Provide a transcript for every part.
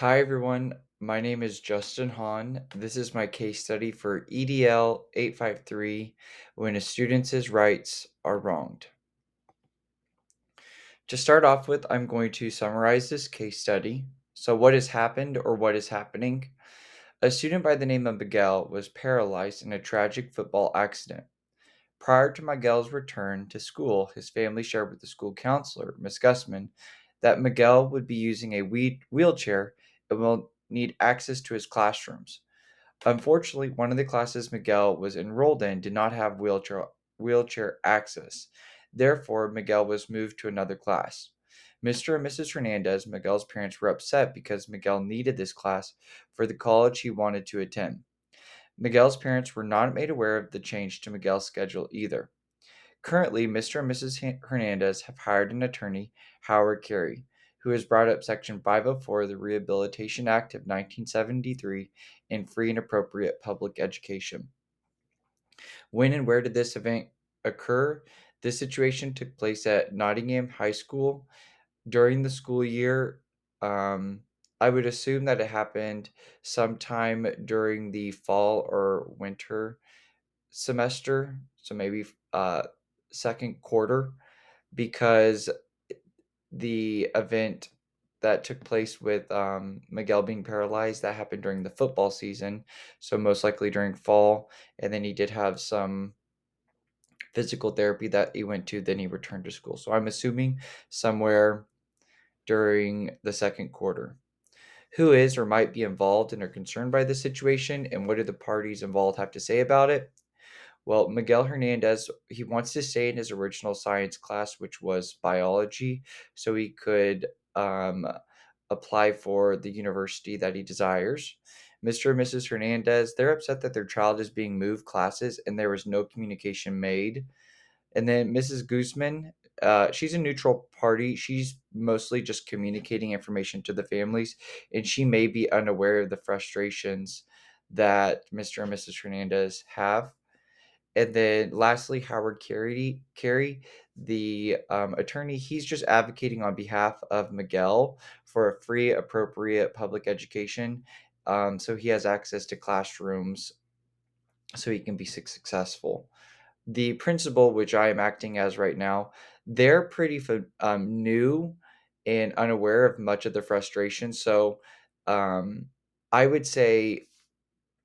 Hi everyone, my name is Justin Hahn. This is my case study for EDL 853 when a student's rights are wronged. To start off with, I'm going to summarize this case study. So, what has happened or what is happening? A student by the name of Miguel was paralyzed in a tragic football accident. Prior to Miguel's return to school, his family shared with the school counselor, Miss Gusman, that Miguel would be using a wheelchair and will need access to his classrooms. Unfortunately, one of the classes Miguel was enrolled in did not have wheelchair access. Therefore, Miguel was moved to another class. Mr. and Mrs. Hernandez, Miguel's parents, were upset because Miguel needed this class for the college he wanted to attend. Miguel's parents were not made aware of the change to Miguel's schedule either. Currently, Mr. and Mrs. Hernandez have hired an attorney, Howard Carey, who has brought up Section 504 of the Rehabilitation Act of 1973 in free and appropriate public education. When and where did this event occur? This situation took place at Nottingham High School during the school year. Um, I would assume that it happened sometime during the fall or winter semester, so maybe second quarter, because the event that took place with Miguel being paralyzed that happened during the football season, so most likely during fall, and then he did have some physical therapy that he went to. Then he returned to school. So I'm assuming somewhere during the second quarter. Who is or might be involved and are concerned by this situation, and what do the parties involved have to say about it? Well, Miguel Hernandez, he wants to stay in his original science class, which was biology, so he could apply for the university that he desires. Mr. and Mrs. Hernandez, they're upset that their child is being moved classes and there was no communication made. And then Mrs. Guzman, she's a neutral party. She's mostly just communicating information to the families, and she may be unaware of the frustrations that Mr. and Mrs. Hernandez have. And then lastly, Howard Carey, the attorney, he's just advocating on behalf of Miguel for a free, appropriate public education. So he has access to classrooms so he can be successful. The principal, which I am acting as right now, they're pretty new and unaware of much of the frustration. So um, I would say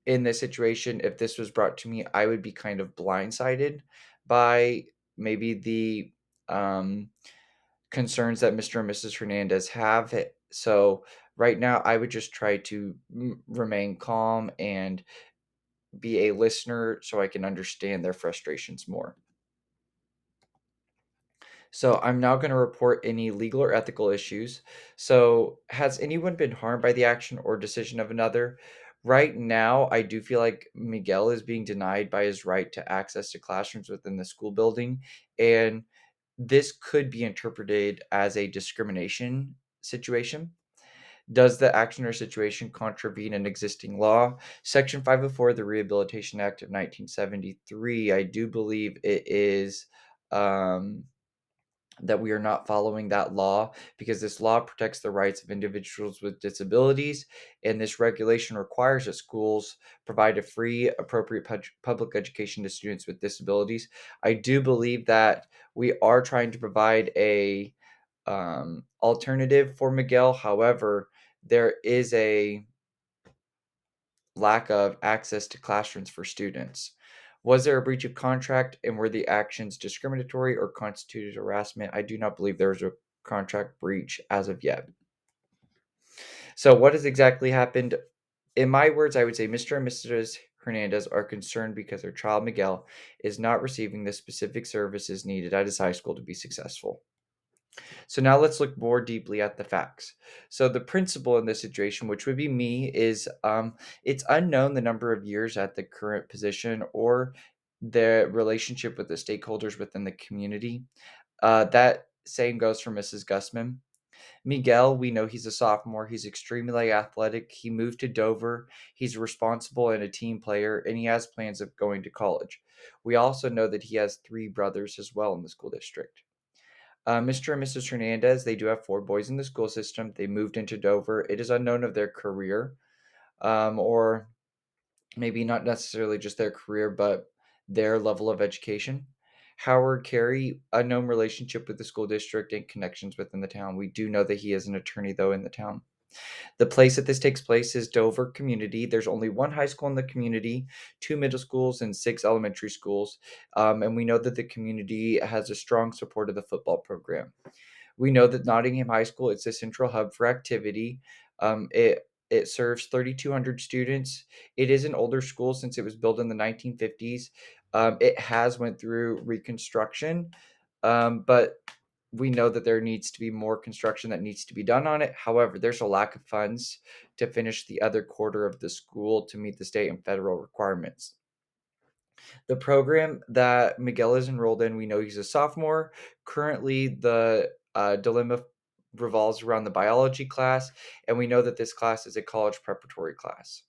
in this situation, if this was brought to me, I would be kind of blindsided by maybe the um, concerns that Mr. and Mrs. Hernandez have. So right now, I would just try to remain calm and be a listener so I can understand their frustrations more. So I'm now going to report any legal or ethical issues. So has anyone been harmed by the action or decision of another? Right now, I do feel like Miguel is being denied by his right to access to classrooms within the school building. And this could be interpreted as a discrimination situation. Does the action or situation contravene an existing law? Section 504 of the Rehabilitation Act of 1973, I do believe it is. That we are not following that law because this law protects the rights of individuals with disabilities, and this regulation requires that schools provide a free, appropriate public education to students with disabilities. I do believe that we are trying to provide a alternative for Miguel. However, there is a lack of access to classrooms for students. Was there a breach of contract and were the actions discriminatory or constituted harassment? I do not believe there was a contract breach as of yet. So, what has exactly happened? In my words, I would say Mr. and Mrs. Hernandez are concerned because their child Miguel is not receiving the specific services needed at his high school to be successful. So now let's look more deeply at the facts. So the principal in this situation, which would be me, is it's unknown the number of years at the current position or the relationship with the stakeholders within the community. That same goes for Mrs. Gusman. Miguel, we know he's a sophomore. He's extremely athletic. He moved to Dover. He's responsible and a team player, and he has plans of going to college. We also know that he has three brothers as well in the school district. Mr. and Mrs. Hernandez, they do have four boys in the school system. They moved into Dover. It is unknown of their career, or maybe not necessarily just their career, but their level of education. Howard Carey, unknown relationship with the school district and connections within the town. We do know that he is an attorney, though, in the town. The place that this takes place is Dover Community. There's only one high school in the community, two middle schools, and six elementary schools. And we know that the community has a strong support of the football program. We know that Nottingham High School, it's a central hub for activity. It serves 3,200 students. It is an older school since it was built in the 1950s. It has went through reconstruction, but we know that there needs to be more construction that needs to be done on it. However, there's a lack of funds to finish the other quarter of the school to meet the state and federal requirements. The program that Miguel is enrolled in, we know he's a sophomore. Currently, the dilemma revolves around the biology class, and we know that this class is a college preparatory class.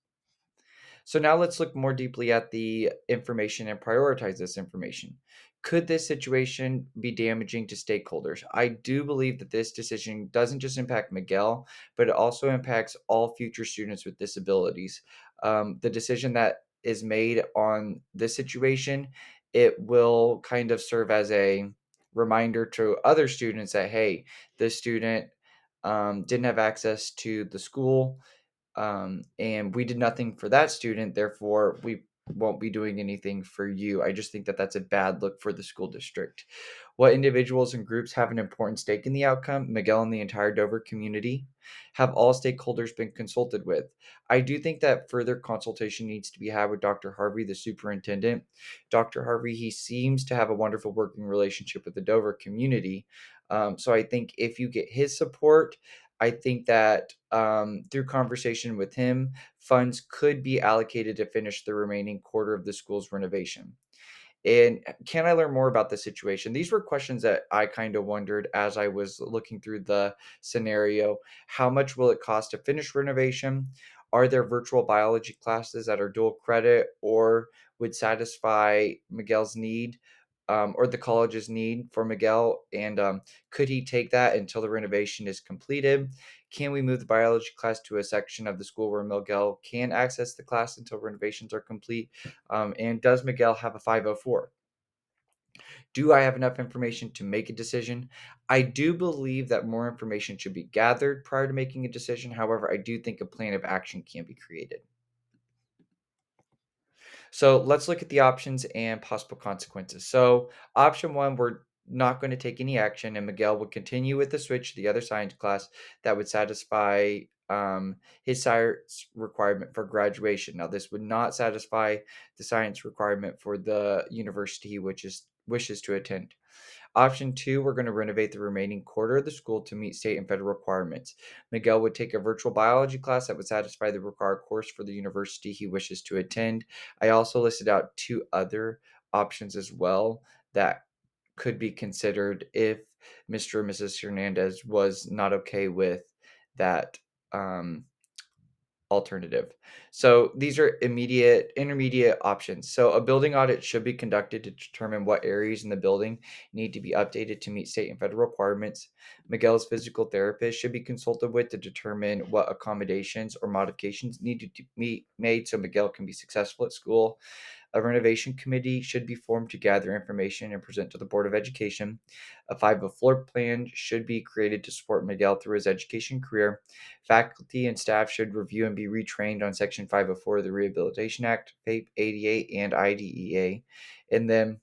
So now let's look more deeply at the information and prioritize this information. Could this situation be damaging to stakeholders? I do believe that this decision doesn't just impact Miguel, but it also impacts all future students with disabilities. The decision that is made on this situation, it will kind of serve as a reminder to other students that, hey, this student didn't have access to the school, and we did nothing for that student, therefore we won't be doing anything for you. I just think that that's a bad look for the school district. What individuals and groups have an important stake in the outcome? Miguel and the entire Dover community. Have all stakeholders been consulted with? I do think that further consultation needs to be had with Dr. Harvey, the superintendent. Dr. Harvey, he seems to have a wonderful working relationship with the Dover community. So I think if you get his support, I think that through conversation with him, funds could be allocated to finish the remaining quarter of the school's renovation. And can I learn more about the situation? These were questions that I kind of wondered as I was looking through the scenario. How much will it cost to finish renovation? Are there virtual biology classes that are dual credit or would satisfy Miguel's need, or the college's need for Miguel? And could he take that until the renovation is completed? Can we move the biology class to a section of the school where Miguel can access the class until renovations are complete? And does Miguel have a 504? Do I have enough information to make a decision? I do believe that more information should be gathered prior to making a decision. However, I do think a plan of action can be created. So let's look at the options and possible consequences. So, option one, we're not going to take any action, and Miguel would continue with the switch to the other science class that would satisfy his science requirement for graduation. Now, this would not satisfy the science requirement for the university which is wishes to attend. Option two, we're going to renovate the remaining quarter of the school to meet state and federal requirements. Miguel would take a virtual biology class that would satisfy the required course for the university he wishes to attend. I also listed out two other options as well that could be considered if Mr. and Mrs. Hernandez was not okay with that alternative. So these are intermediate options. So a building audit should be conducted to determine what areas in the building need to be updated to meet state and federal requirements. Miguel's physical therapist should be consulted with to determine what accommodations or modifications need to be made so Miguel can be successful at school. A renovation committee should be formed to gather information and present to the Board of Education. A 5 floor plan should be created to support Miguel through his education career. Faculty and staff should review and be retrained on Section 504 of the Rehabilitation Act, FAPE 88, and IDEA. And then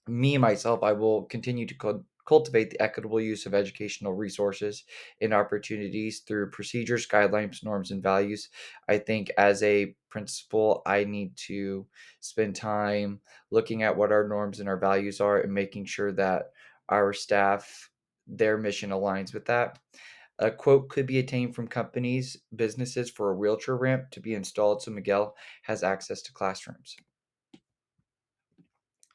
me myself, I will continue to cultivate the equitable use of educational resources and opportunities through procedures, guidelines, norms, and values. I think as a principal, I need to spend time looking at what our norms and our values are and making sure that our staff, their mission aligns with that. A quote could be attained from companies, businesses for a wheelchair ramp to be installed so Miguel has access to classrooms.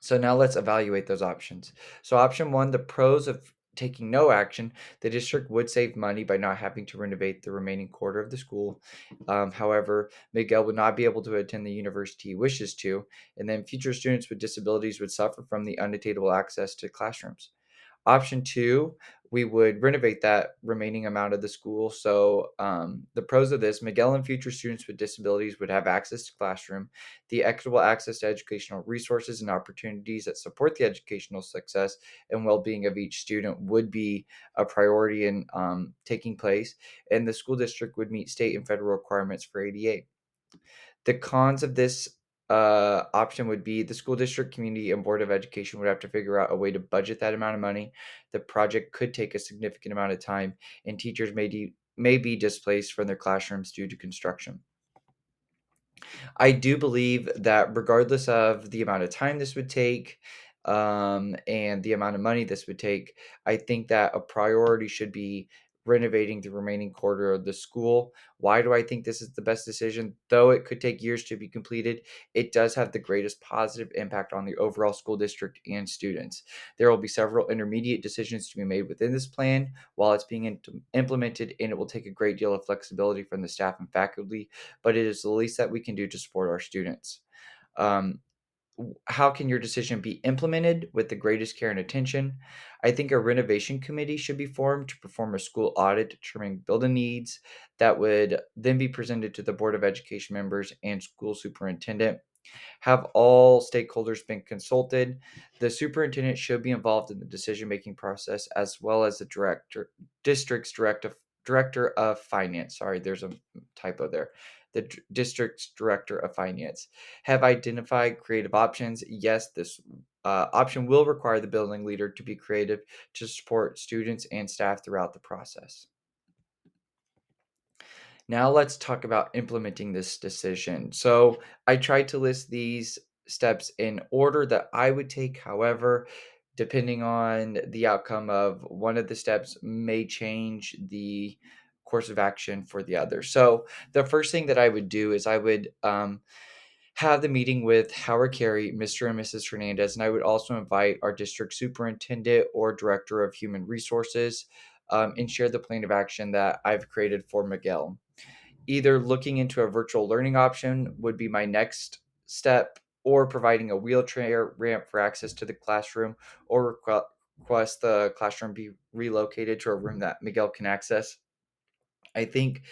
So now let's evaluate those options. So option one, the pros of taking no action. The district would save money by not having to renovate the remaining quarter of the school. However, Miguel would not be able to attend the university he wishes to, and then future students with disabilities would suffer from the unattainable access to classrooms. Option two, we would renovate that remaining amount of the school. So, the pros of this, Miguel and future students with disabilities would have access to classroom, the equitable access to educational resources and opportunities that support the educational success and well-being of each student would be a priority in taking place, and the school district would meet state and federal requirements for ADA. The cons of this option would be the school district, community, and board of education would have to figure out a way to budget that amount of money. The project could take a significant amount of time, and teachers may be displaced from their classrooms due to construction. I do believe that regardless of the amount of time this would take, and the amount of money this would take, I think that a priority should be renovating the remaining quarter of the school. Why do I think this is the best decision? Though it could take years to be completed, it does have the greatest positive impact on the overall school district and students. There will be several intermediate decisions to be made within this plan while it's being implemented, and it will take a great deal of flexibility from the staff and faculty, but it is the least that we can do to support our students. Um, how can your decision be implemented with the greatest care and attention? I think a renovation committee should be formed to perform a school audit determining building needs that would then be presented to the Board of Education members and school superintendent. Have all stakeholders been consulted? The superintendent should be involved in the decision-making process as well as the district's director of finance. Sorry, there's a typo there. The district's director of finance have identified creative options. Yes, this option will require the building leader to be creative to support students and staff throughout the process. Now let's talk about implementing this decision. So I tried to list these steps in order that I would take. However, depending on the outcome of one of the steps may change the course of action for the other. So the first thing that I would do is I would have the meeting with Howard Carey, Mr. and Mrs. Hernandez, and I would also invite our district superintendent or director of human resources, and share the plan of action that I've created for Miguel. Either looking into a virtual learning option would be my next step, or providing a wheelchair ramp for access to the classroom, or request the classroom be relocated to a room that Miguel can access. I think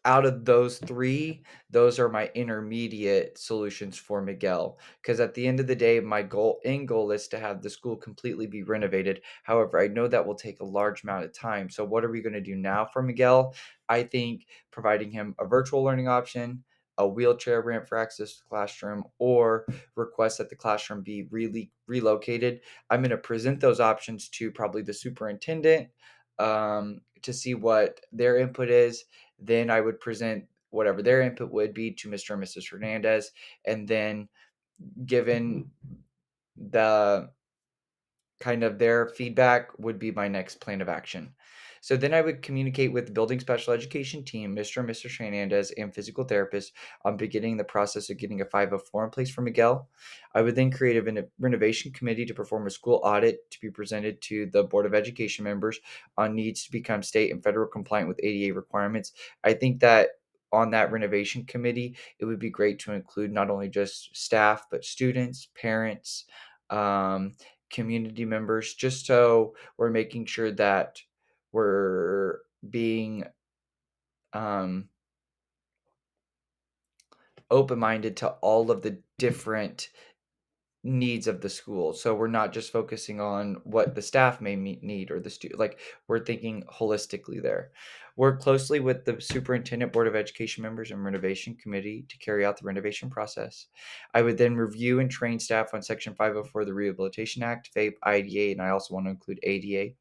out of those three, those are my intermediate solutions for Miguel. Because at the end of the day, my goal is to have the school completely be renovated. However, I know that will take a large amount of time. So what are we going to do now for Miguel? I think providing him a virtual learning option, a wheelchair ramp for access to the classroom, or request that the classroom be really relocated. I'm going to present those options to probably the superintendent, to see what their input is. Then I would present whatever their input would be to Mr. and Mrs. Hernandez, and then given the kind of their feedback would be my next plan of action. So then I would communicate with the building special education team, Mr. and Mrs. Hernandez, and physical therapist on beginning the process of getting a 504 in place for Miguel. I would then create a renovation committee to perform a school audit to be presented to the Board of Education members on needs to become state and federal compliant with ADA requirements. I think that on that renovation committee, it would be great to include not only just staff, but students, parents, um, community members, just so we're making sure that we're being um, open minded to all of the different needs of the school. So we're not just focusing on what the staff may need or the student, like we're thinking holistically there. Work closely with the superintendent, board of education members, and renovation committee to carry out the renovation process. I would then review and train staff on Section 504 of the Rehabilitation Act, FAPE, IDA, and I also want to include ADA.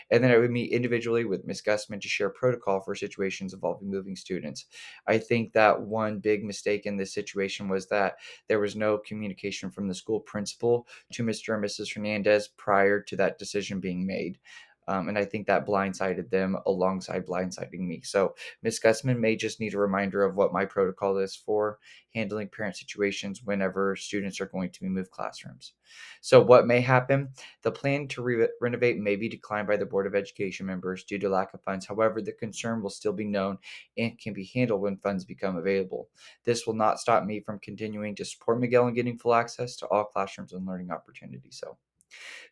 And then I would meet individually with Ms. Gussman to share protocol for situations involving moving students. I think that one big mistake in this situation was that there was no communication from the school principal to Mr. and Mrs. Hernandez prior to that decision being made. And I think that blindsided them alongside blindsiding me. So Ms. Gussman may just need a reminder of what my protocol is for handling parent situations whenever students are going to be moved classrooms. So what may happen? The plan to renovate may be declined by the Board of Education members due to lack of funds. However, the concern will still be known and can be handled when funds become available. This will not stop me from continuing to support Miguel and getting full access to all classrooms and learning opportunities. So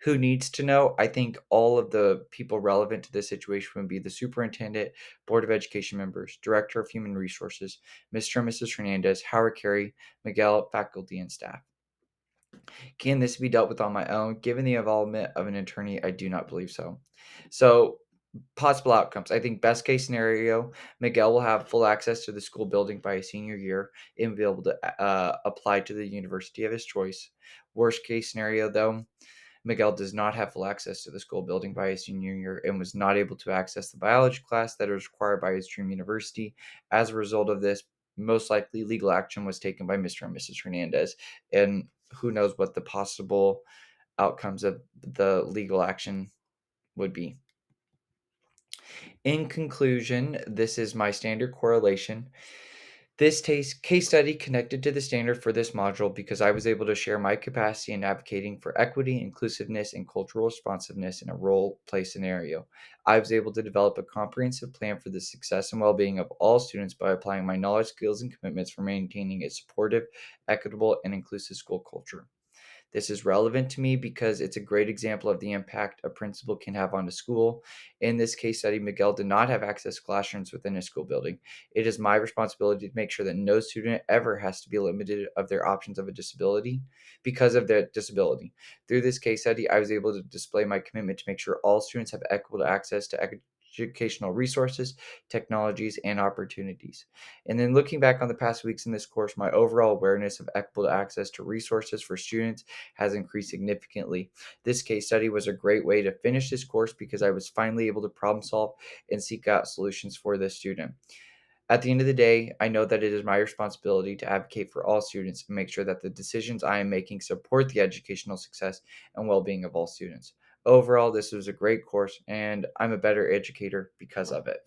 Who needs to know? I think all of the people relevant to this situation would be the superintendent, Board of Education members, Director of Human Resources, Mr. and Mrs. Hernandez, Howard Carey, Miguel, faculty, and staff. Can this be dealt with on my own? Given the involvement of an attorney, I do not believe so. So, possible outcomes. I think best case scenario, Miguel will have full access to the school building by his senior year and be able to apply to the university of his choice. Worst case scenario, though, Miguel does not have full access to the school building by his senior year and was not able to access the biology class that is required by his dream university. As a result of this, most likely legal action was taken by Mr. and Mrs. Hernandez. And who knows what the possible outcomes of the legal action would be. In conclusion, this is my standard correlation. This case study connected to the standard for this module because I was able to share my capacity in advocating for equity, inclusiveness, and cultural responsiveness in a role play scenario. I was able to develop a comprehensive plan for the success and well being of all students by applying my knowledge, skills, and commitments for maintaining a supportive, equitable, and inclusive school culture. This is relevant to me because it's a great example of the impact a principal can have on a school. In this case study, Miguel did not have access to classrooms within a school building. It is my responsibility to make sure that no student ever has to be limited of their options of a disability because of their disability. Through this case study, I was able to display my commitment to make sure all students have equitable access to educational resources, technologies, and opportunities. And then looking back on the past weeks in this course, my overall awareness of equitable access to resources for students has increased significantly. This case study was a great way to finish this course because I was finally able to problem solve and seek out solutions for this student. At the end of the day, I know that it is my responsibility to advocate for all students and make sure that the decisions I am making support the educational success and well being of all students. Overall, this was a great course, and I'm a better educator because of it.